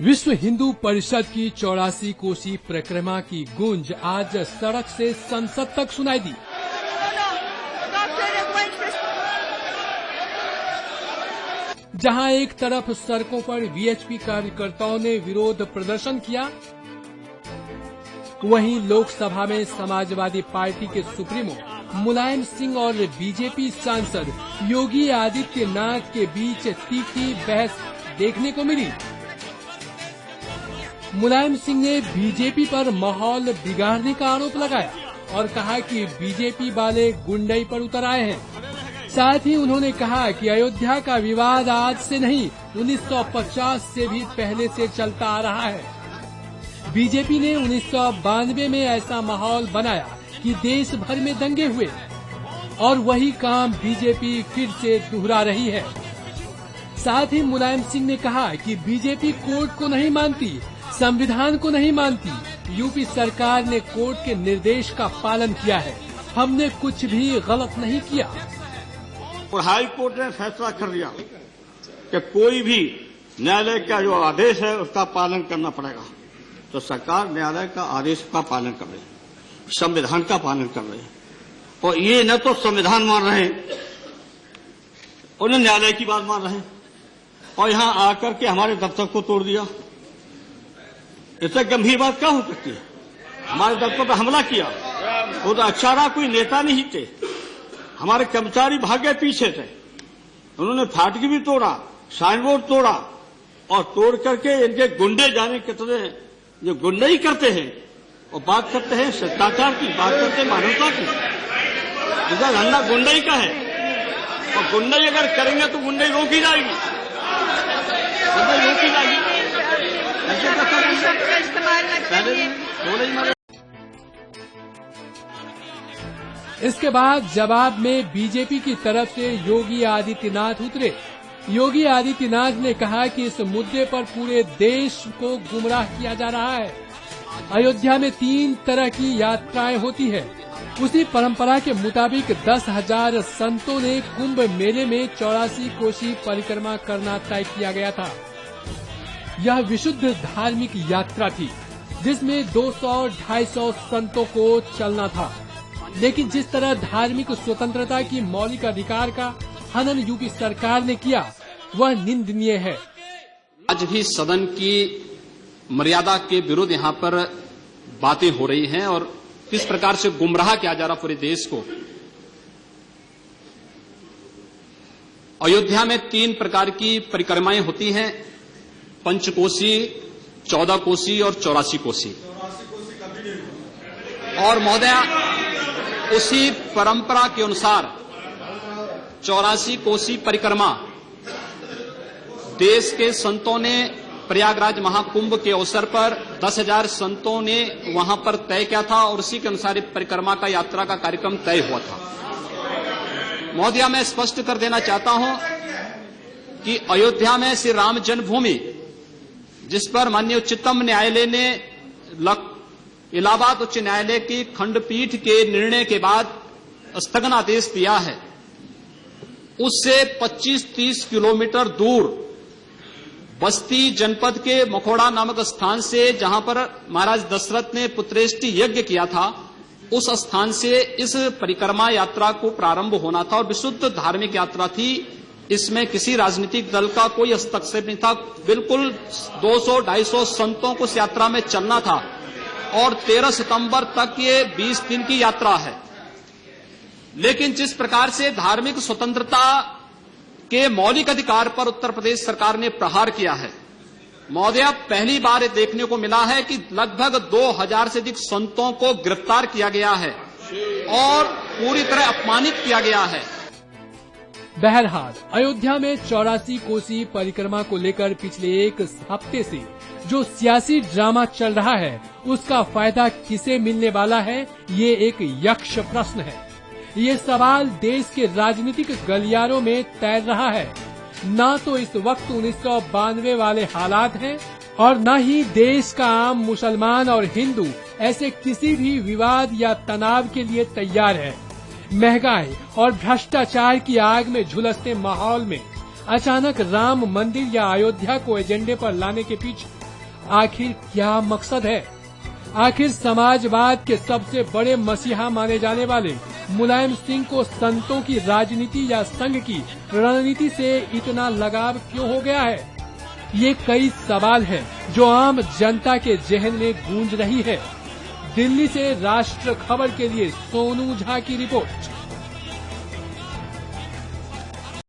विश्व हिंदू परिषद की 84 कोसी परिक्रमा की गूंज आज सड़क से संसद तक सुनाई दी। जहां एक तरफ सड़कों पर वीएचपी कार्यकर्ताओं ने विरोध प्रदर्शन किया, वहीं लोकसभा में समाजवादी पार्टी के सुप्रीमो मुलायम सिंह और बीजेपी सांसद योगी आदित्यनाथ के बीच तीखी बहस देखने को मिली। मुलायम सिंह ने बीजेपी पर माहौल बिगाड़ने का आरोप लगाया और कहा कि बीजेपी वाले गुंडई पर उतर आए हैं। साथ ही उन्होंने कहा कि अयोध्या का विवाद आज से नहीं 1950 से भी पहले से चलता आ रहा है। बीजेपी ने 1992 में ऐसा माहौल बनाया कि देश भर में दंगे हुए और वही काम बीजेपी फिर से दोहरा रही है। साथ ही मुलायम सिंह ने कहा कि बीजेपी कोर्ट को नहीं मानती, संविधान को नहीं मानती। यूपी सरकार ने कोर्ट के निर्देश का पालन किया है, हमने कुछ भी गलत नहीं किया। और हाई कोर्ट ने फैसला कर दिया कि कोई भी न्यायालय का जो आदेश है उसका पालन करना पड़ेगा। तो सरकार न्यायालय का आदेश का पालन कर रही है, संविधान का पालन कर रही है। और ये न तो संविधान मान रहे हैं और न न्यायालय की बात मान रहे हैं, और यहां आकर के हमारे दफ्तर को तोड़ दिया। इससे गंभीर बात क्या हो सकती है? हमारे दफ्तर पर हमला किया। वो तो अचारा कोई नेता नहीं थे, हमारे कर्मचारी भागे पीछे थे। उन्होंने फाटक भी तोड़ा, साइन बोर्ड तोड़ा, और तोड़ करके इनके गुंडे जाने कितने जो गुंडई करते हैं और बात करते हैं शिष्टाचार की, बात करते हैं मानवता की। इसका धंधा गुंडई का है, और गुंडई अगर करेंगे तो गुंडई रोकी जाएगी, गुंडई रोकी जाएगी। इसके बाद जवाब में बीजेपी की तरफ से योगी आदित्यनाथ उतरे। योगी आदित्यनाथ ने कहा कि इस मुद्दे पर पूरे देश को गुमराह किया जा रहा है। अयोध्या में 3 तरह की यात्राएं होती है। उसी परंपरा के मुताबिक 10,000 संतों ने कुंभ मेले में 84 कोसी परिक्रमा करना तय किया गया था। यह विशुद्ध धार्मिक यात्रा थी जिसमें 200-250 संतों को चलना था। लेकिन जिस तरह धार्मिक स्वतंत्रता की मौलिक अधिकार का हनन यूपी सरकार ने किया, वह निंदनीय है। आज भी सदन की मर्यादा के विरुद्ध यहाँ पर बातें हो रही हैं और किस प्रकार से गुमराह किया जा रहा पूरे देश को। अयोध्या में 3 प्रकार की परिक्रमाएं होती हैं, पंचकोसी, 14 कोसी और 84 कोसी। और महोदया, उसी परंपरा के अनुसार 84 कोसी परिक्रमा देश के संतों ने प्रयागराज महाकुंभ के अवसर पर 10,000 संतों ने वहां पर तय किया था और उसी के अनुसार परिक्रमा का यात्रा का कार्यक्रम तय हुआ था। महोदया, मैं स्पष्ट कर देना चाहता हूं कि अयोध्या में श्री राम जन्मभूमि, जिस पर माननीय उच्चतम न्यायालय ने इलाहाबाद उच्च न्यायालय की खंडपीठ के निर्णय के बाद स्थगन आदेश दिया है, उससे 25-30 किलोमीटर दूर बस्ती जनपद के मखोड़ा नामक स्थान से, जहां पर महाराज दशरथ ने पुत्रेष्टि यज्ञ किया था, उस स्थान से इस परिक्रमा यात्रा को प्रारंभ होना था और विशुद्ध धार्मिक यात्रा थी। इसमें किसी राजनीतिक दल का कोई हस्तक्षेप नहीं था। बिल्कुल 200-250 संतों को इस यात्रा में चलना था और 13 सितंबर तक ये 20 दिन की यात्रा है। लेकिन जिस प्रकार से धार्मिक स्वतंत्रता के मौलिक अधिकार पर उत्तर प्रदेश सरकार ने प्रहार किया है, महोदया, पहली बार ये देखने को मिला है कि लगभग 2000 से अधिक संतों को गिरफ्तार किया गया है और पूरी तरह अपमानित किया गया है। बहरहाल, अयोध्या में 84 कोसी परिक्रमा को लेकर पिछले 1 हफ्ते से जो सियासी ड्रामा चल रहा है, उसका फायदा किसे मिलने वाला है, ये एक यक्ष प्रश्न है। ये सवाल देश के राजनीतिक गलियारों में तैर रहा है। न तो इस वक्त 1992 वाले हालात हैं और न ही देश का आम मुसलमान और हिंदू ऐसे किसी भी विवाद या तनाव के लिए तैयार है। महंगाई और भ्रष्टाचार की आग में झुलसते माहौल में अचानक राम मंदिर या अयोध्या को एजेंडे पर लाने के पीछे आखिर क्या मकसद है? आखिर समाजवाद के सबसे बड़े मसीहा माने जाने वाले मुलायम सिंह को संतों की राजनीति या संघ की रणनीति से इतना लगाव क्यों हो गया है? ये कई सवाल हैं जो आम जनता के जहन में गूंज रही है। दिल्ली से राष्ट्र खबर के लिए सोनू झा की रिपोर्ट।